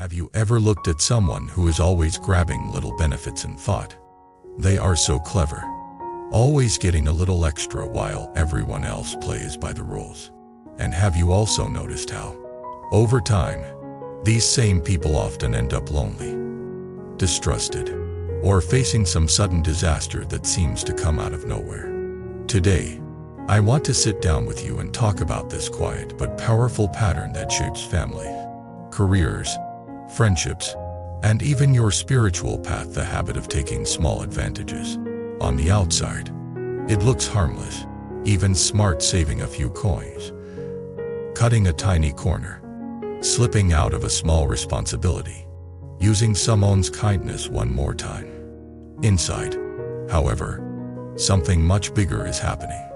Have you ever looked at someone who is always grabbing little benefits and thought, they are so clever, always getting a little extra while everyone else plays by the rules? And have you also noticed how, over time, these same people often end up lonely, distrusted, or facing some sudden disaster that seems to come out of nowhere? Today, I want to sit down with you and talk about this quiet but powerful pattern that shapes families, careers, friendships, and even your spiritual path, the habit of taking small advantages. On the outside, it looks harmless, even smart, saving a few coins, cutting a tiny corner, slipping out of a small responsibility, using someone's kindness one more time. Inside, however, something much bigger is happening.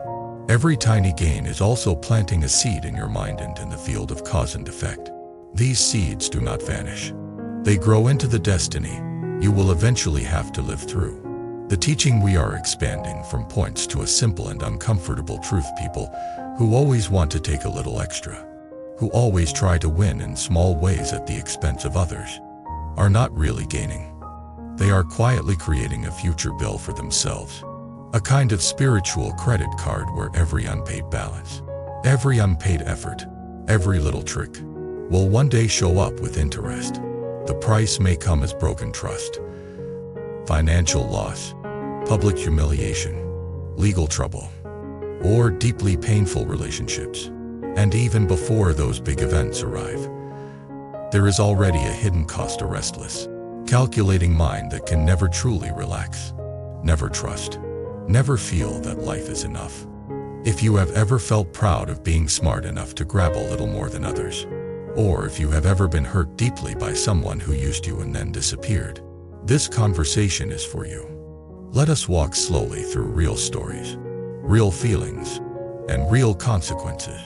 Every tiny gain is also planting a seed in your mind and in the field of cause and effect. These seeds do not vanish. They grow into the destiny you will eventually have to live through. The teaching we are expanding from points to a simple and uncomfortable truth. People who always want to take a little extra, who always try to win in small ways at the expense of others, are not really gaining. They are quietly creating a future bill for themselves. A kind of spiritual credit card where every unpaid balance, every unpaid effort, every little trick will one day show up with interest. The price may come as broken trust, financial loss, public humiliation, legal trouble, or deeply painful relationships. And even before those big events arrive, there is already a hidden cost, a restless, calculating mind that can never truly relax, never trust, never feel that life is enough. If you have ever felt proud of being smart enough to grab a little more than others, or if you have ever been hurt deeply by someone who used you and then disappeared, this conversation is for you. Let us walk slowly through real stories, real feelings, and real consequences,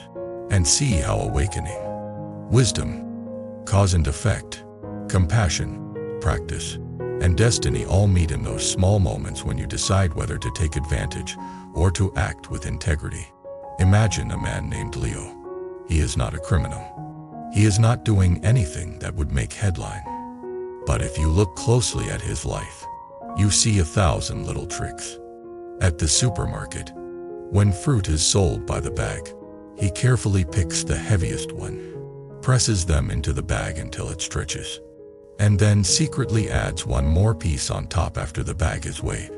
and see how awakening, wisdom, cause and effect, compassion, practice, and destiny all meet in those small moments when you decide whether to take advantage or to act with integrity. Imagine a man named Leo. He is not a criminal. He is not doing anything that would make headline. But if you look closely at his life, you see 1,000 little tricks. At the supermarket, when fruit is sold by the bag, he carefully picks the heaviest one, presses them into the bag until it stretches, and then secretly adds one more piece on top after the bag is weighed.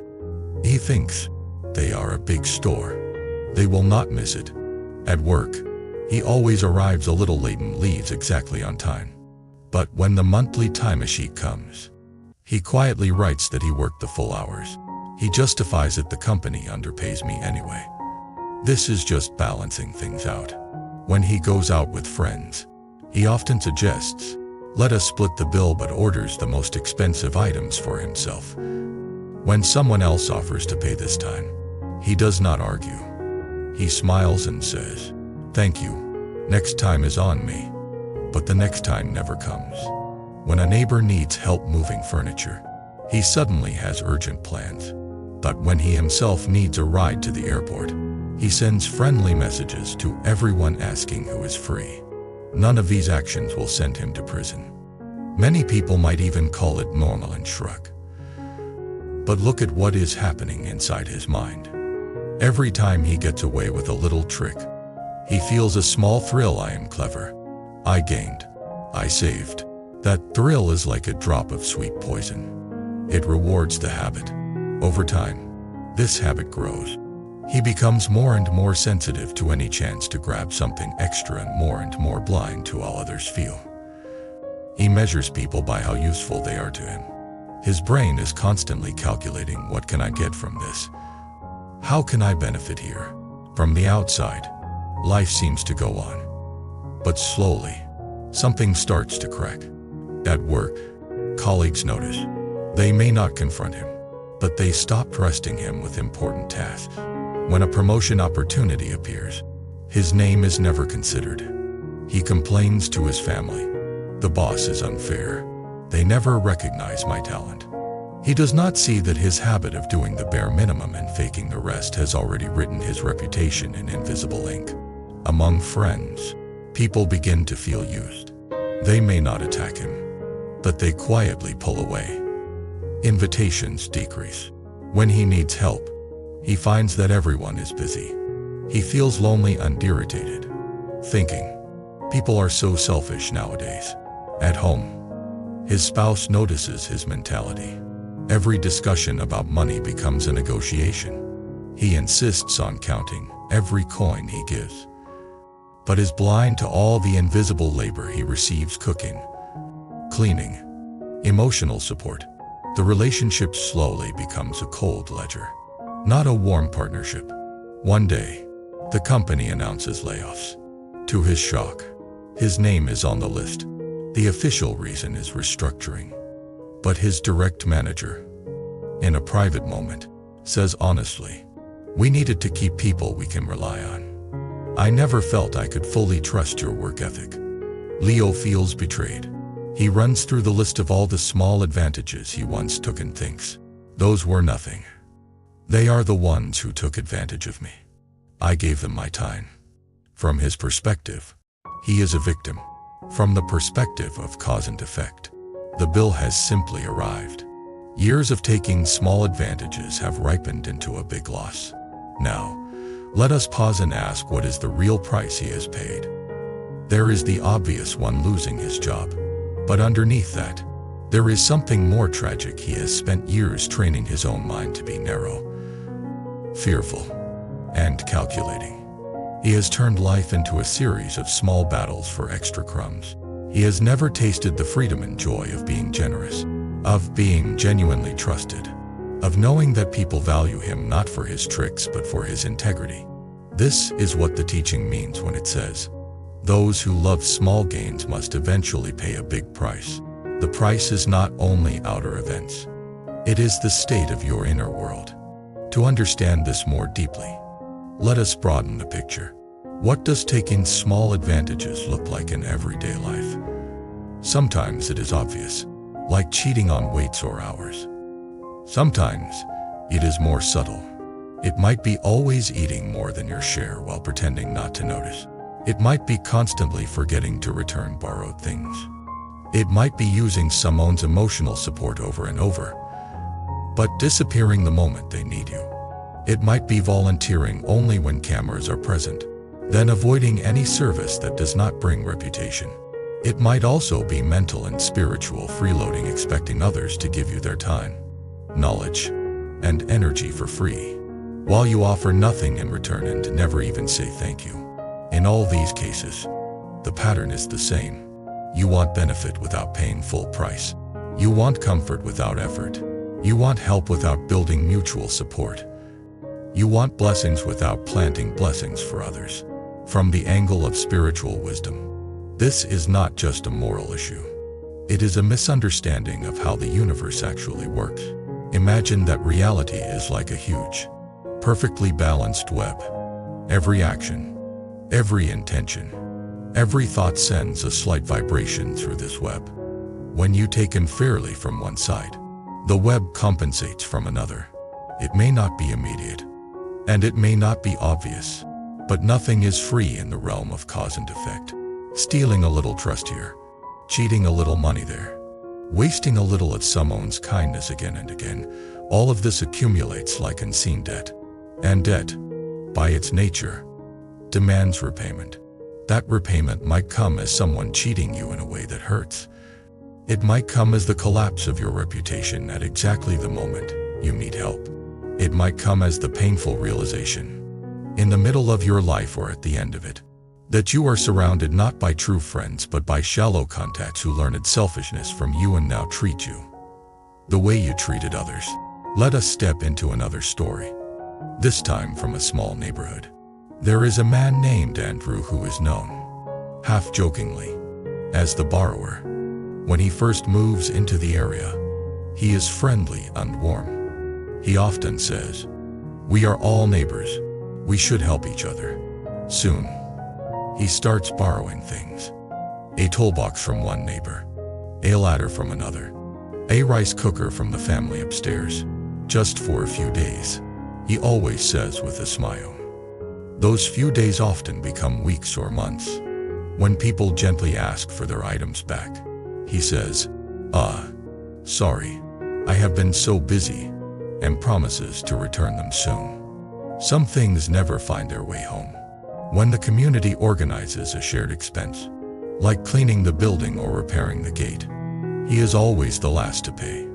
He thinks they are a big store. They will not miss it. At work, he always arrives a little late and leaves exactly on time. But when the monthly timesheet comes, he quietly writes that he worked the full hours. He justifies it, the company underpays me anyway. This is just balancing things out. When he goes out with friends, he often suggests, let us split the bill, but orders the most expensive items for himself. When someone else offers to pay this time, he does not argue. He smiles and says, thank you, next time is on me. But the next time never comes. When a neighbor needs help moving furniture, he suddenly has urgent plans. But when he himself needs a ride to the airport, he sends friendly messages to everyone asking who is free. None of these actions will send him to prison. Many people might even call it normal and shrug. But look at what is happening inside his mind. Every time he gets away with a little trick, he feels a small thrill. I am clever. I gained. I saved. That thrill is like a drop of sweet poison. It rewards the habit. Over time, this habit grows. He becomes more and more sensitive to any chance to grab something extra and more blind to all others feel. He measures people by how useful they are to him. His brain is constantly calculating, what can I get from this? How can I benefit here? From the outside, life seems to go on. But slowly, something starts to crack. At work, colleagues notice. They may not confront him, but they stop trusting him with important tasks. When a promotion opportunity appears, his name is never considered. He complains to his family. The boss is unfair. They never recognize my talent. He does not see that his habit of doing the bare minimum and faking the rest has already written his reputation in invisible ink. Among friends, people begin to feel used. They may not attack him. but they quietly pull away. Invitations decrease. When he needs help, he finds that everyone is busy. He feels lonely and irritated, thinking, people are so selfish nowadays. At home, his spouse notices his mentality. Every discussion about money becomes a negotiation. He insists on counting every coin he gives, but is blind to all the invisible labor he receives: cooking, cleaning, emotional support. The relationship slowly becomes a cold ledger, not a warm partnership. One day, the company announces layoffs. To his shock, his name is on the list. The official reason is restructuring. But his direct manager, in a private moment, says honestly, "We needed to keep people we can rely on. I never felt I could fully trust your work ethic." Leo feels betrayed. He runs through the list of all the small advantages he once took and thinks, those were nothing. They are the ones who took advantage of me. I gave them my time. From his perspective, he is a victim. From the perspective of cause and effect, the bill has simply arrived. Years of taking small advantages have ripened into a big loss. Now, let us pause and ask, what is the real price he has paid? There is the obvious one, losing his job. But underneath that, there is something more tragic. He has spent years training his own mind to be narrow, fearful, and calculating. He has turned life into a series of small battles for extra crumbs. He has never tasted the freedom and joy of being generous, of being genuinely trusted, of knowing that people value him not for his tricks but for his integrity. This is what the teaching means when it says, those who love small gains must eventually pay a big price. The price is not only outer events. It is the state of your inner world. To understand this more deeply, let us broaden the picture. What does taking small advantages look like in everyday life? Sometimes it is obvious, like cheating on weights or hours. Sometimes it is more subtle. It might be always eating more than your share while pretending not to notice. It might be constantly forgetting to return borrowed things. It might be using someone's emotional support over and over, but disappearing the moment they need you. It might be volunteering only when cameras are present, then avoiding any service that does not bring reputation. It might also be mental and spiritual freeloading, expecting others to give you their time, knowledge, and energy for free, while you offer nothing in return and never even say thank you. In all these cases, the pattern is the same. You want benefit without paying full price. You want comfort without effort. You want help without building mutual support. You want blessings without planting blessings for others. From the angle of spiritual wisdom, this is not just a moral issue. It is a misunderstanding of how the universe actually works. Imagine that reality is like a huge, perfectly balanced web. Every action, every intention, every thought sends a slight vibration through this web. When you take unfairly from one side, the web compensates from another. It may not be immediate, and it may not be obvious, but nothing is free in the realm of cause and effect. Stealing a little trust here, cheating a little money there, wasting a little of someone's kindness again and again, all of this accumulates like unseen debt. And debt, by its nature, demands repayment. That repayment might come as someone cheating you in a way that hurts. It might come as the collapse of your reputation at exactly the moment you need help. It might come as the painful realization, in the middle of your life or at the end of it, that you are surrounded not by true friends but by shallow contacts who learned selfishness from you and now treat you the way you treated others. Let us step into another story, this time from a small neighborhood. There is a man named Andrew who is known, half-jokingly, as the borrower. When he first moves into the area, he is friendly and warm. He often says, "We are all neighbors. We should help each other." Soon, he starts borrowing things. A toolbox from one neighbor, a ladder from another, a rice cooker from the family upstairs, just for a few days. He always says with a smile. Those few days often become weeks or months. When people gently ask for their items back, he says, Sorry, I have been so busy, and promises to return them soon. Some things never find their way home. When the community organizes a shared expense, like cleaning the building or repairing the gate, he is always the last to pay,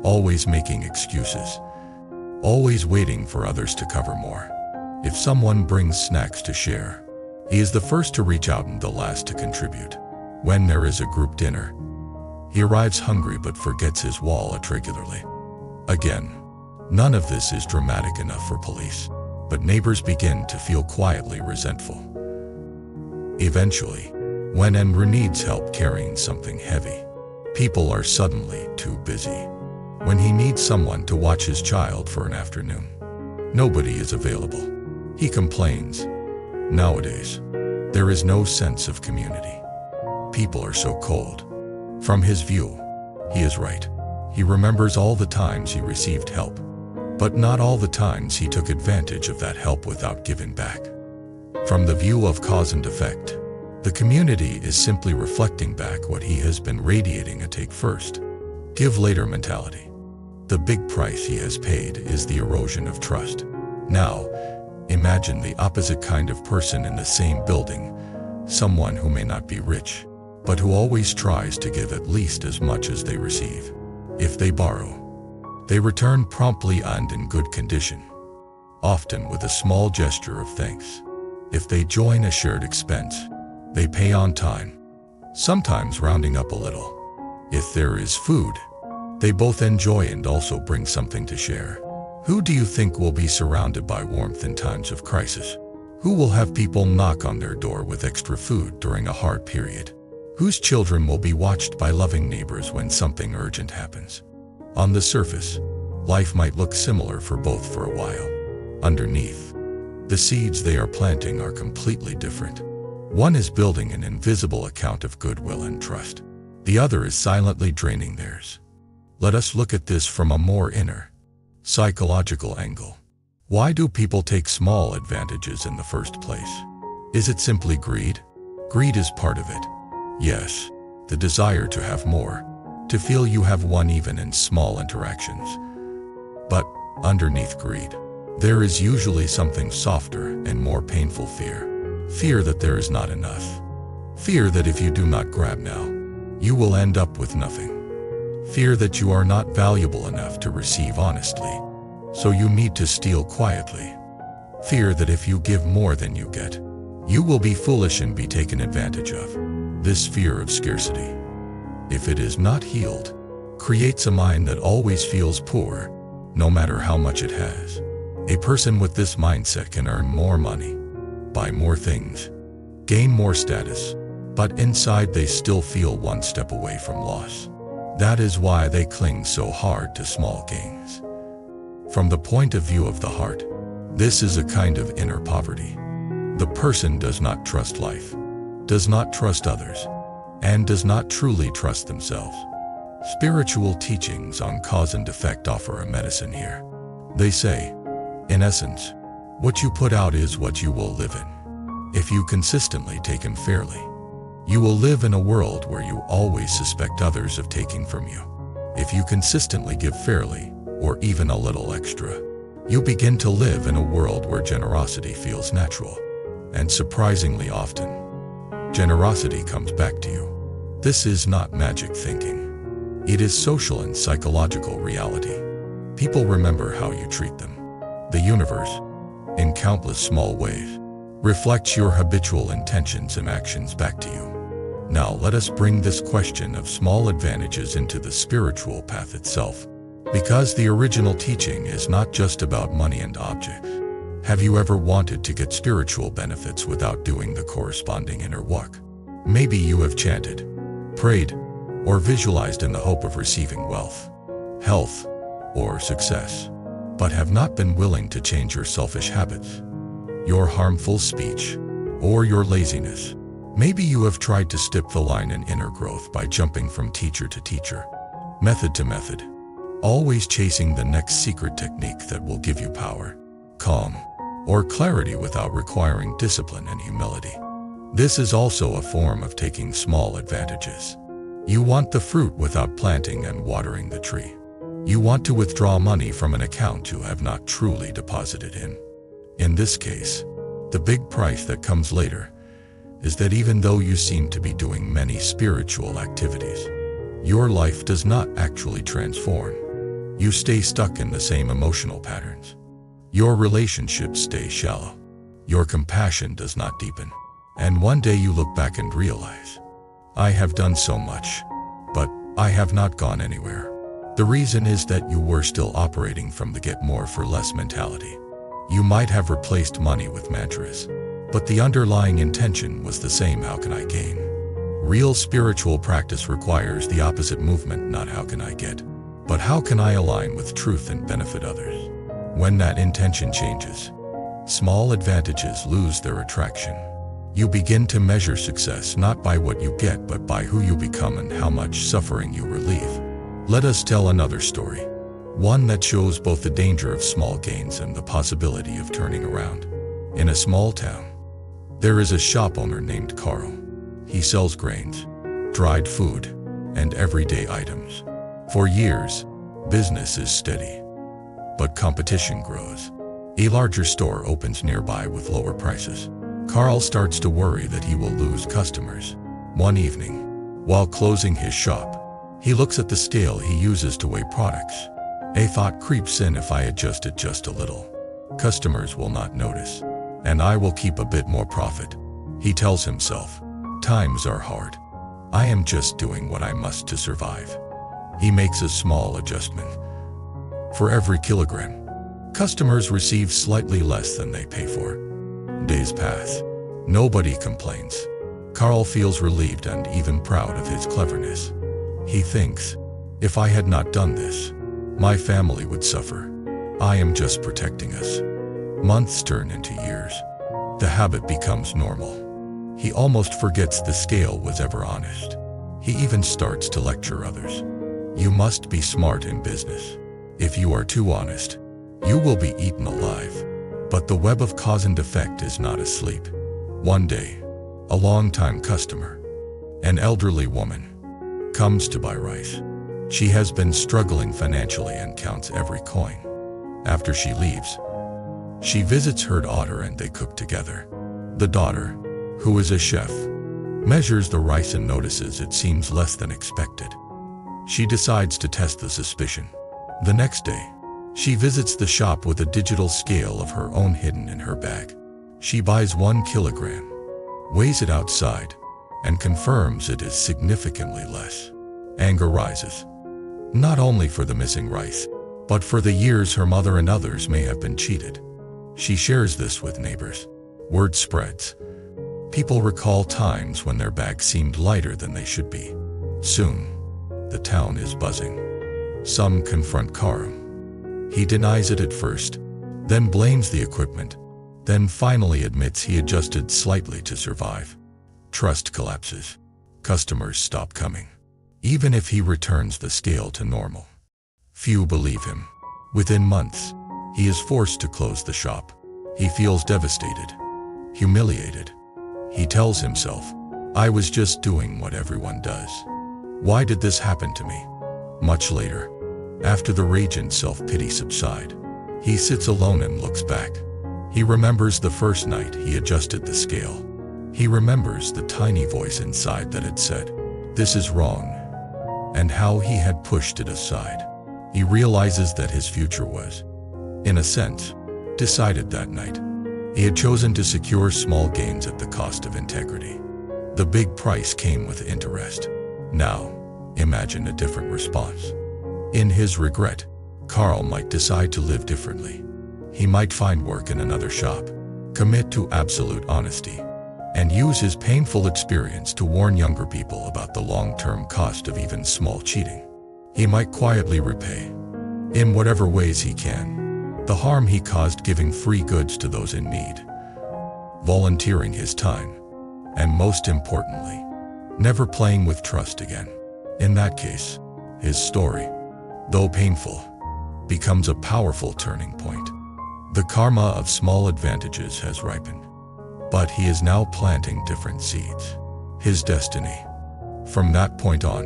always making excuses, always waiting for others to cover more. If someone brings snacks to share, he is the first to reach out and the last to contribute. When there is a group dinner, he arrives hungry but forgets his wallet regularly. Again, none of this is dramatic enough for police, but neighbors begin to feel quietly resentful. Eventually, when Andrew needs help carrying something heavy, people are suddenly too busy. When he needs someone to watch his child for an afternoon, nobody is available. He complains. Nowadays, there is no sense of community. People are so cold. From his view, he is right. He remembers all the times he received help, but not all the times he took advantage of that help without giving back. From the view of cause and effect, the community is simply reflecting back what he has been radiating a take first, give later mentality. The big price he has paid is the erosion of trust. Now, imagine the opposite kind of person in the same building, someone who may not be rich, but who always tries to give at least as much as they receive. If they borrow, they return promptly and in good condition, often with a small gesture of thanks. If they join a shared expense, they pay on time, sometimes rounding up a little. If there is food, they both enjoy and also bring something to share. Who do you think will be surrounded by warmth in times of crisis? Who will have people knock on their door with extra food during a hard period? Whose children will be watched by loving neighbors when something urgent happens? On the surface, life might look similar for both for a while. Underneath, the seeds they are planting are completely different. One is building an invisible account of goodwill and trust. The other is silently draining theirs. Let us look at this from a more inner, psychological angle. Why do people take small advantages in the first place? Is it simply greed? Greed is part of it. Yes, the desire to have more, to feel you have won even in small interactions. But underneath greed, there is usually something softer and more painful fear. Fear that there is not enough. Fear that if you do not grab now, you will end up with nothing. Fear that you are not valuable enough to receive honestly, so you need to steal quietly. Fear that if you give more than you get, you will be foolish and be taken advantage of. This fear of scarcity, if it is not healed, creates a mind that always feels poor, no matter how much it has. A person with this mindset can earn more money, buy more things, gain more status, but inside they still feel one step away from loss. That is why they cling so hard to small gains. From the point of view of the heart, this is a kind of inner poverty. The person does not trust life, does not trust others, and does not truly trust themselves. Spiritual teachings on cause and effect offer a medicine here. They say, in essence, what you put out is what you will live in. If you consistently take in fairly, you will live in a world where you always suspect others of taking from you. If you consistently give fairly, or even a little extra, you begin to live in a world where generosity feels natural. And surprisingly often, generosity comes back to you. This is not magic thinking. It is social and psychological reality. People remember how you treat them. The universe, in countless small ways, reflects your habitual intentions and actions back to you. Now let us bring this question of small advantages into the spiritual path itself, because the original teaching is not just about money and objects. Have you ever wanted to get spiritual benefits without doing the corresponding inner work? Maybe you have chanted, prayed, or visualized in the hope of receiving wealth, health, or success, but have not been willing to change your selfish habits, your harmful speech, or your laziness. Maybe you have tried to skip the line in inner growth by jumping from teacher to teacher, method to method, always chasing the next secret technique that will give you power, calm, or clarity without requiring discipline and humility. This is also a form of taking small advantages. You want the fruit without planting and watering the tree. You want to withdraw money from an account you have not truly deposited in. In this case, the big price that comes later is that even though you seem to be doing many spiritual activities, your life does not actually transform. You stay stuck in the same emotional patterns. Your relationships stay shallow. Your compassion does not deepen. And one day you look back and realize, I have done so much, but I have not gone anywhere. The reason is that you were still operating from the get more for less mentality. You might have replaced money with mantras, but the underlying intention was the same: how can I gain? Real spiritual practice requires the opposite movement, not how can I get, but how can I align with truth and benefit others. When that intention changes, small advantages lose their attraction. You begin to measure success not by what you get, but by who you become and how much suffering you relieve. Let us tell another story, one that shows both the danger of small gains and the possibility of turning around. In a small town, there is a shop owner named Carl. He sells grains, dried food, and everyday items. For years, business is steady, but competition grows. A larger store opens nearby with lower prices. Carl starts to worry that he will lose customers. One evening, while closing his shop, he looks at the scale he uses to weigh products. A thought creeps in: if I adjust it just a little, customers will not notice, and I will keep a bit more profit. He tells himself, times are hard. I am just doing what I must to survive. He makes a small adjustment. For every kilogram, customers receive slightly less than they pay for. Days pass. Nobody complains. Carl feels relieved and even proud of his cleverness. He thinks, if I had not done this, my family would suffer. I am just protecting us. Months turn into years. The habit becomes normal. He almost forgets the scale was ever honest. He even starts to lecture others. You must be smart in business. If you are too honest, you will be eaten alive. But the web of cause and effect is not asleep. One day, a longtime customer, an elderly woman, comes to buy rice. She has been struggling financially and counts every coin. After she leaves, she visits her daughter and they cook together. The daughter, who is a chef, measures the rice and notices it seems less than expected. She decides to test the suspicion. The next day, she visits the shop with a digital scale of her own hidden in her bag. She buys 1 kilogram, weighs it outside, and confirms it is significantly less. Anger rises, not only for the missing rice, but for the years her mother and others may have been cheated. She shares this with neighbors. Word spreads. People recall times when their bags seemed lighter than they should be. Soon, the town is buzzing. Some confront Carl. He denies it at first, then blames the equipment, then finally admits he adjusted slightly to survive. Trust collapses. Customers stop coming, even if he returns the scale to normal. Few believe him. Within months, he is forced to close the shop. He feels devastated, humiliated. He tells himself, I was just doing what everyone does. Why did this happen to me? Much later, after the rage and self-pity subside, he sits alone and looks back. He remembers the first night he adjusted the scale. He remembers the tiny voice inside that had said, this is wrong, and how he had pushed it aside. He realizes that his future was, in a sense, decided that night. He had chosen to secure small gains at the cost of integrity. The big price came with interest. Now, imagine a different response. In his regret, Carl might decide to live differently. He might find work in another shop, commit to absolute honesty, and use his painful experience to warn younger people about the long-term cost of even small cheating. He might quietly repay, in whatever ways he can, the harm he caused, giving free goods to those in need, volunteering his time, and most importantly, never playing with trust again. In that case, his story, though painful, becomes a powerful turning point. The karma of small advantages has ripened, but he is now planting different seeds. His destiny, from that point on,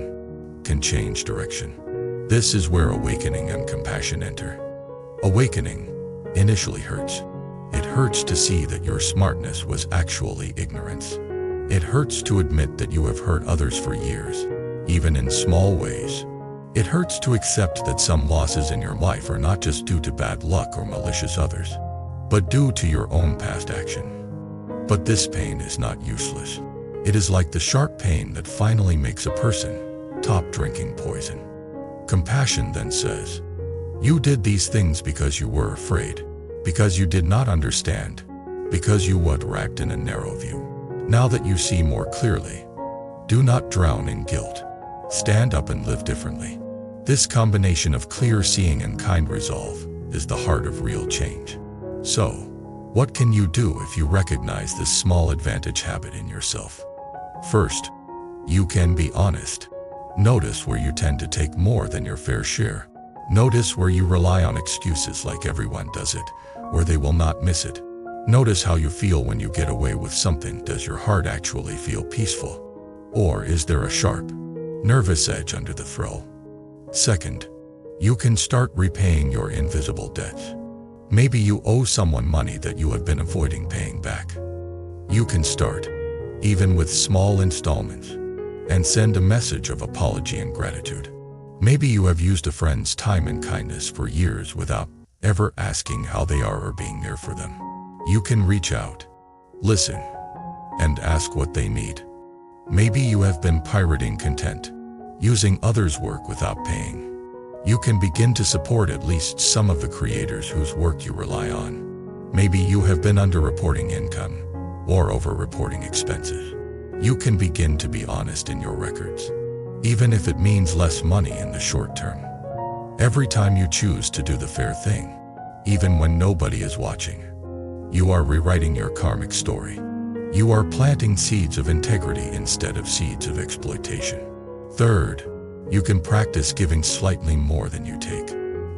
can change direction. This is where awakening and compassion enter. Awakening initially hurts. It hurts to see that your smartness was actually ignorance. It hurts to admit that you have hurt others for years, even in small ways. It hurts to accept that some losses in your life are not just due to bad luck or malicious others, but due to your own past action. But this pain is not useless. It is like the sharp pain that finally makes a person stop drinking poison. Compassion then says, you did these things because you were afraid, because you did not understand, because you were wrapped in a narrow view. Now that you see more clearly, do not drown in guilt. Stand up and live differently. This combination of clear seeing and kind resolve is the heart of real change. So, what can you do if you recognize this small advantage habit in yourself? First, you can be honest. Notice where you tend to take more than your fair share. Notice where you rely on excuses like everyone does it, where they will not miss it. Notice how you feel when you get away with something. Does your heart actually feel peaceful? Or is there a sharp, nervous edge under the throw? Second, you can start repaying your invisible debts. Maybe you owe someone money that you have been avoiding paying back. You can start, even with small installments, and send a message of apology and gratitude. Maybe you have used a friend's time and kindness for years without ever asking how they are or being there for them. You can reach out, listen, and ask what they need. Maybe you have been pirating content, using others' work without paying. You can begin to support at least some of the creators whose work you rely on. Maybe you have been underreporting income or overreporting expenses. You can begin to be honest in your records, even if it means less money in the short term. Every time you choose to do the fair thing, even when nobody is watching, you are rewriting your karmic story. You are planting seeds of integrity instead of seeds of exploitation. Third, you can practice giving slightly more than you take.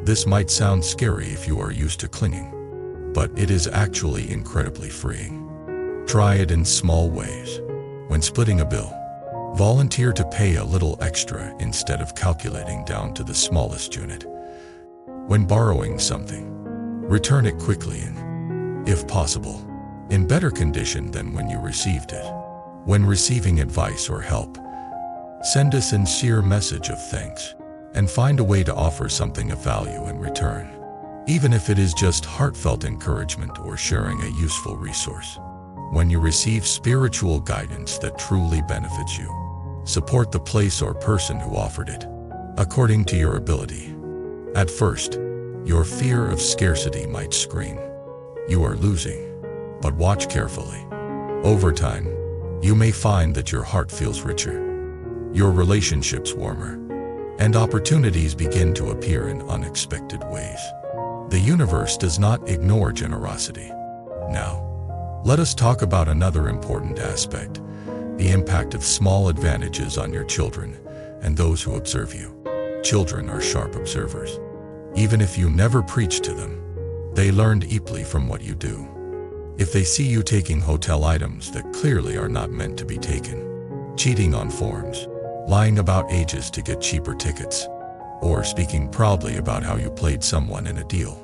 This might sound scary if you are used to clinging, but it is actually incredibly freeing. Try it in small ways. When splitting a bill, volunteer to pay a little extra instead of calculating down to the smallest unit. When borrowing something, return it quickly and, if possible, in better condition than when you received it. When receiving advice or help, send a sincere message of thanks and find a way to offer something of value in return, even if it is just heartfelt encouragement or sharing a useful resource. When you receive spiritual guidance that truly benefits you, support the place or person who offered it, according to your ability. At first, your fear of scarcity might scream, "You are losing." But watch carefully. Over time, you may find that your heart feels richer, your relationships warmer, and opportunities begin to appear in unexpected ways. The universe does not ignore generosity. Now, let us talk about another important aspect, the impact of small advantages on your children and those who observe you. Children are sharp observers. Even if you never preach to them, they learn deeply from what you do. If they see you taking hotel items that clearly are not meant to be taken, cheating on forms, lying about ages to get cheaper tickets, or speaking proudly about how you played someone in a deal,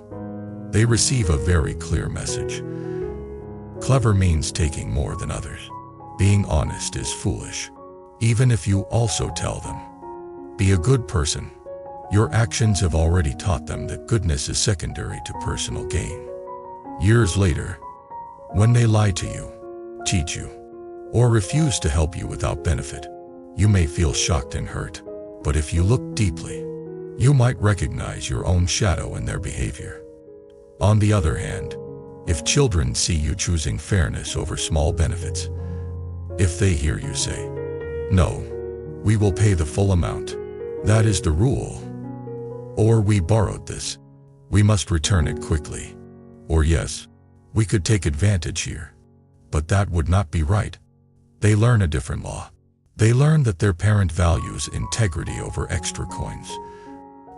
they receive a very clear message. Clever means taking more than others. Being honest is foolish, even if you also tell them. Be a good person. Your actions have already taught them that goodness is secondary to personal gain. Years later, when they lie to you, cheat you, or refuse to help you without benefit, you may feel shocked and hurt. But if you look deeply, you might recognize your own shadow in their behavior. On the other hand, if children see you choosing fairness over small benefits, if they hear you say, "No, we will pay the full amount, that is the rule," or "We borrowed this, we must return it quickly," or "Yes, we could take advantage here, but that would not be right," they learn a different law. They learn that their parent values integrity over extra coins.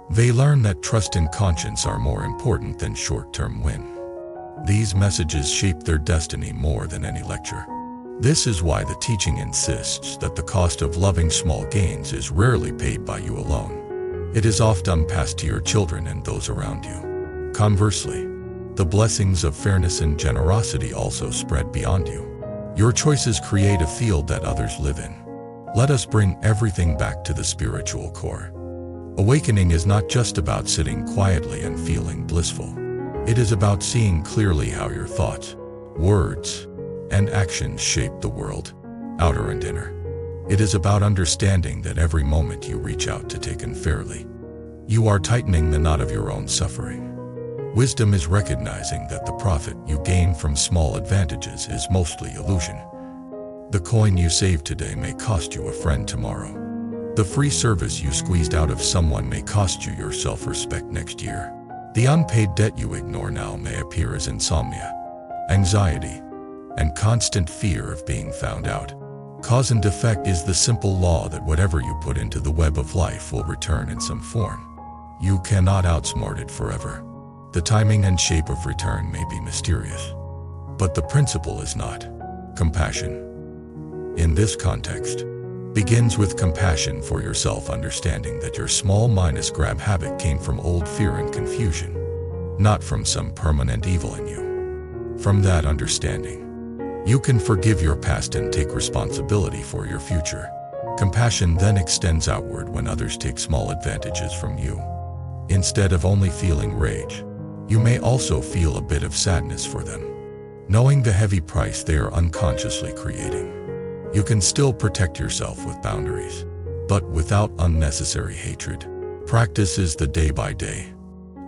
They learn that trust and conscience are more important than short-term win. These messages shape their destiny more than any lecture. This is why the teaching insists that the cost of loving small gains is rarely paid by you alone. It is often passed to your children and those around you. Conversely, the blessings of fairness and generosity also spread beyond you. Your choices create a field that others live in. Let us bring everything back to the spiritual core. Awakening is not just about sitting quietly and feeling blissful. It is about seeing clearly how your thoughts, words, and actions shape the world, outer and inner. It is about understanding that every moment you reach out to take in fairly, you are tightening the knot of your own suffering. Wisdom is recognizing that the profit you gain from small advantages is mostly illusion. The coin you save today may cost you a friend tomorrow. The free service you squeezed out of someone may cost you your self-respect next year. The unpaid debt you ignore now may appear as insomnia, anxiety, and constant fear of being found out. Cause and effect is the simple law that whatever you put into the web of life will return in some form. You cannot outsmart it forever. The timing and shape of return may be mysterious, but the principle is not. Compassion, in this context, begins with compassion for yourself, understanding that your small-grab habit came from old fear and confusion, not from some permanent evil in you. From that understanding, you can forgive your past and take responsibility for your future. Compassion then extends outward when others take small advantages from you. Instead of only feeling rage, you may also feel a bit of sadness for them, knowing the heavy price they are unconsciously creating. You can still protect yourself with boundaries, but without unnecessary hatred. Practice is the day-by-day,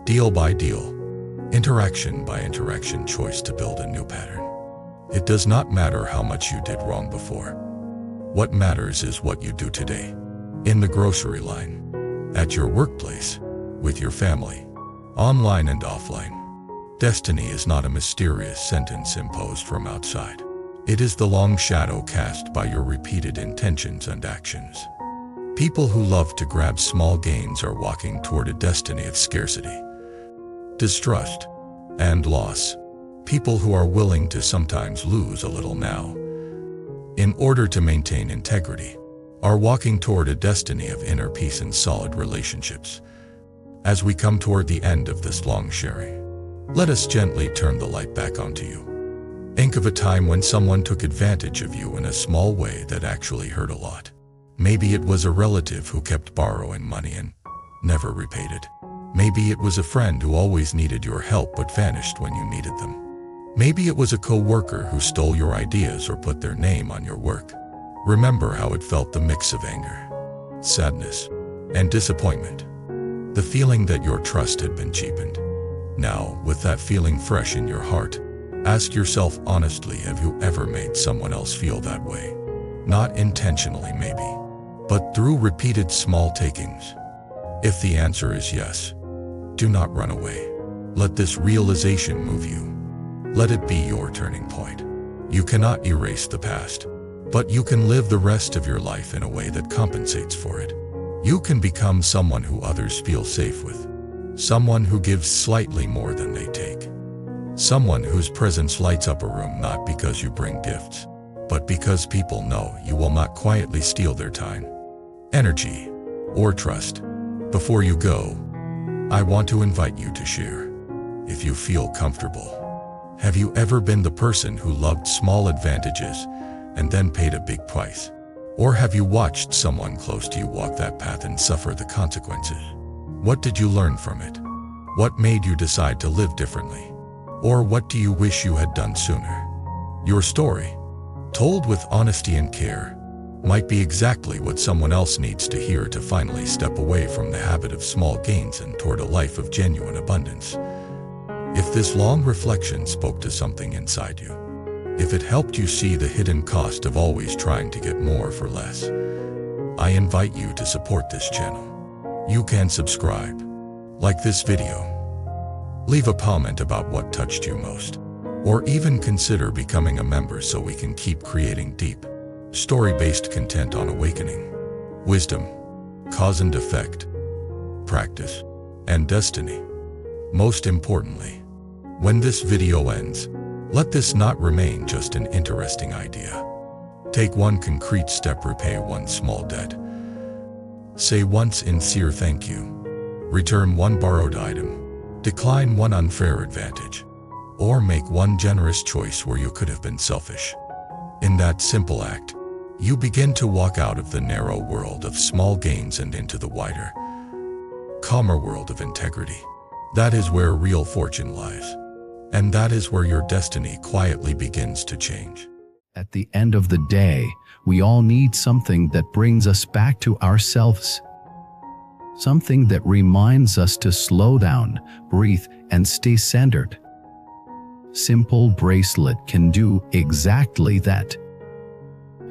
deal-by-deal, interaction-by-interaction choice to build a new pattern. It does not matter how much you did wrong before. What matters is what you do today. In the grocery line, at your workplace, with your family, online and offline. Destiny is not a mysterious sentence imposed from outside. It is the long shadow cast by your repeated intentions and actions. People who love to grab small gains are walking toward a destiny of scarcity, distrust, and loss. People who are willing to sometimes lose a little now, in order to maintain integrity, are walking toward a destiny of inner peace and solid relationships. As we come toward the end of this long sharing, let us gently turn the light back onto you. Think of a time when someone took advantage of you in a small way that actually hurt a lot. Maybe it was a relative who kept borrowing money and never repaid it. Maybe it was a friend who always needed your help but vanished when you needed them. Maybe it was a co-worker who stole your ideas or put their name on your work. Remember how it felt, the mix of anger, sadness, and disappointment. The feeling that your trust had been cheapened. Now, with that feeling fresh in your heart, ask yourself honestly, have you ever made someone else feel that way? Not intentionally maybe, but through repeated small takings. If the answer is yes, do not run away. Let this realization move you. Let it be your turning point. You cannot erase the past, but you can live the rest of your life in a way that compensates for it. You can become someone who others feel safe with. Someone who gives slightly more than they take. Someone whose presence lights up a room not because you bring gifts, but because people know you will not quietly steal their time, energy, or trust. Before you go, I want to invite you to share, if you feel comfortable. Have you ever been the person who loved small advantages and then paid a big price? Or have you watched someone close to you walk that path and suffer the consequences? What did you learn from it? What made you decide to live differently? Or what do you wish you had done sooner? Your story, told with honesty and care, might be exactly what someone else needs to hear to finally step away from the habit of small gains and toward a life of genuine abundance. If this long reflection spoke to something inside you, if it helped you see the hidden cost of always trying to get more for less, I invite you to support this channel. You can subscribe, like this video, leave a comment about what touched you most, or even consider becoming a member so we can keep creating deep, story-based content on awakening, wisdom, cause and effect, practice, and destiny. Most importantly, when this video ends, let this not remain just an interesting idea. Take one concrete step, repay one small debt. Say one sincere thank you. Return one borrowed item. Decline one unfair advantage. Or make one generous choice where you could have been selfish. In that simple act, you begin to walk out of the narrow world of small gains and into the wider, calmer world of integrity. That is where real fortune lies. And that is where your destiny quietly begins to change. At the end of the day, we all need something that brings us back to ourselves. Something that reminds us to slow down, breathe, and stay centered. Simple bracelet can do exactly that.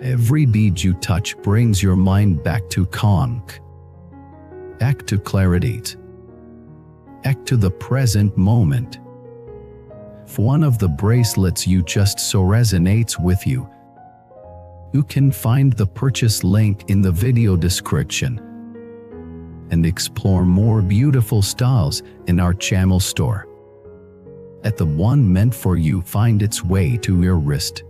Every bead you touch brings your mind back to calm, back to clarity, back to the present moment. If one of the bracelets you just so resonates with you, you can find the purchase link in the video description and explore more beautiful styles in our channel store. Let the one meant for you find its way to your wrist.